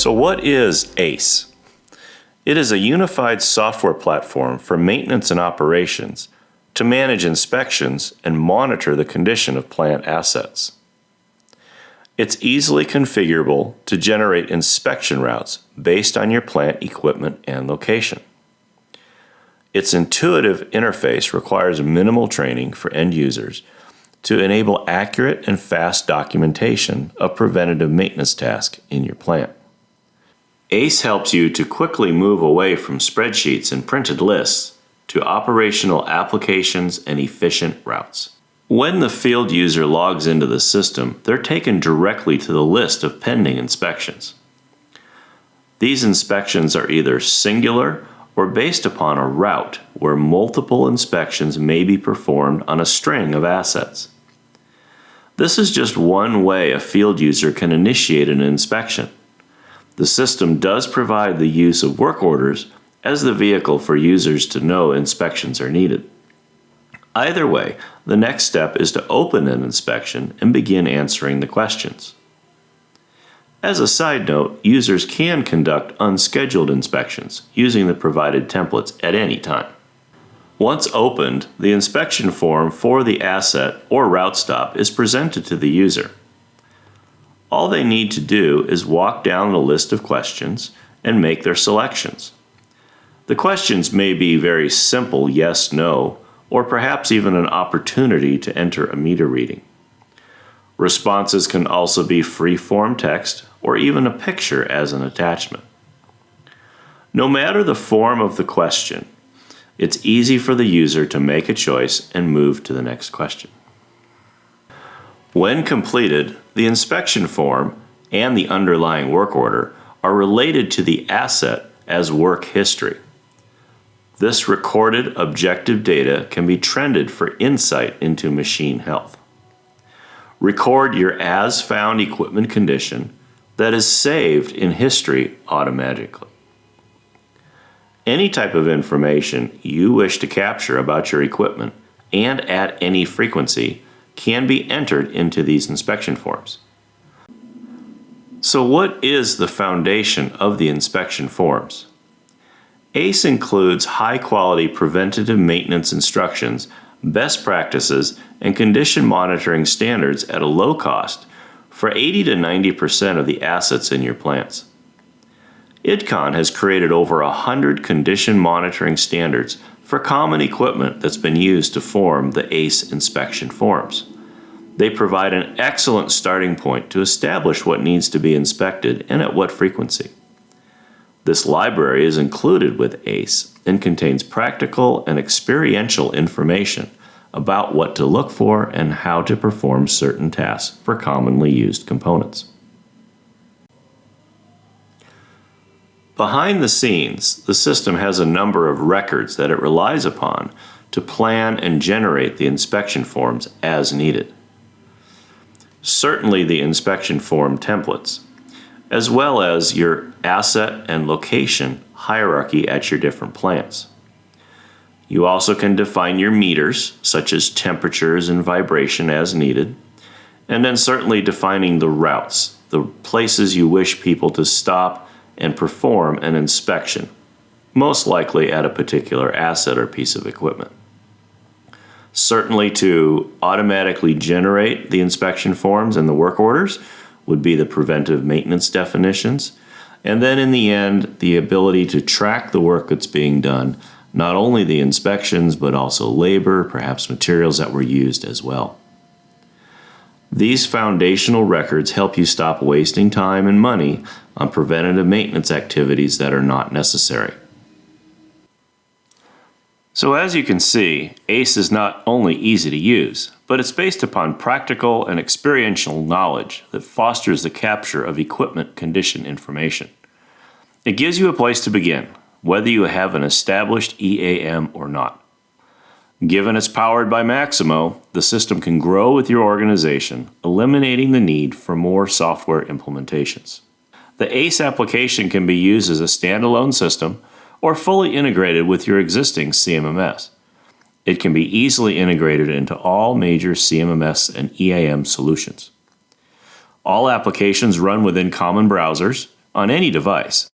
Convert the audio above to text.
So what is ACE? It is a unified software platform for maintenance and operations to manage inspections and monitor the condition of plant assets. It's easily configurable to generate inspection routes based on your plant equipment and location. Its intuitive interface requires minimal training for end users to enable accurate and fast documentation of preventative maintenance tasks in your plant. ACE helps you to quickly move away from spreadsheets and printed lists to operational applications and efficient routes. When the field user logs into the system, they're taken directly to the list of pending inspections. These inspections are either singular or based upon a route where multiple inspections may be performed on a string of assets. This is just one way a field user can initiate an inspection. The system does provide the use of work orders as the vehicle for users to know inspections are needed. Either way, the next step is to open an inspection and begin answering the questions. As a side note, users can conduct unscheduled inspections using the provided templates at any time. Once opened, the inspection form for the asset or route stop is presented to the user. All they need to do is walk down the list of questions and make their selections. The questions may be very simple yes, no, or perhaps even an opportunity to enter a meter reading. Responses can also be free-form text or even a picture as an attachment. No matter the form of the question, it's easy for the user to make a choice and move to the next question. When completed, the inspection form and the underlying work order are related to the asset as work history. This recorded objective data can be trended for insight into machine health. Record your as-found equipment condition that is saved in history automatically. Any type of information you wish to capture about your equipment and at any frequency can be entered into these inspection forms. So what is the foundation of the inspection forms? ACE includes high-quality preventative maintenance instructions, best practices, and condition monitoring standards at a low cost for 80 to 90% of the assets in your plants. IDCON has created over 100 condition monitoring standards for common equipment that's been used to form the ACE inspection forms. They provide an excellent starting point to establish what needs to be inspected and at what frequency. This library is included with ACE and contains practical and experiential information about what to look for and how to perform certain tasks for commonly used components. Behind the scenes, the system has a number of records that it relies upon to plan and generate the inspection forms as needed. Certainly the inspection form templates, as well as your asset and location hierarchy at your different plants. You also can define your meters, such as temperatures and vibration as needed, and then certainly defining the routes, the places you wish people to stop and perform an inspection, most likely at a particular asset or piece of equipment. Certainly to automatically generate the inspection forms and the work orders would be the preventive maintenance definitions, and then in the end, the ability to track the work that's being done, not only the inspections, but also labor, perhaps materials that were used as well. These foundational records help you stop wasting time and money on preventative maintenance activities that are not necessary. So as you can see, ACE is not only easy to use, but it's based upon practical and experiential knowledge that fosters the capture of equipment condition information. It gives you a place to begin, whether you have an established EAM or not. Given it's powered by Maximo, the system can grow with your organization, eliminating the need for more software implementations. The ACE application can be used as a standalone system or fully integrated with your existing CMMS. It can be easily integrated into all major CMMS and EAM solutions. All applications run within common browsers, on any device.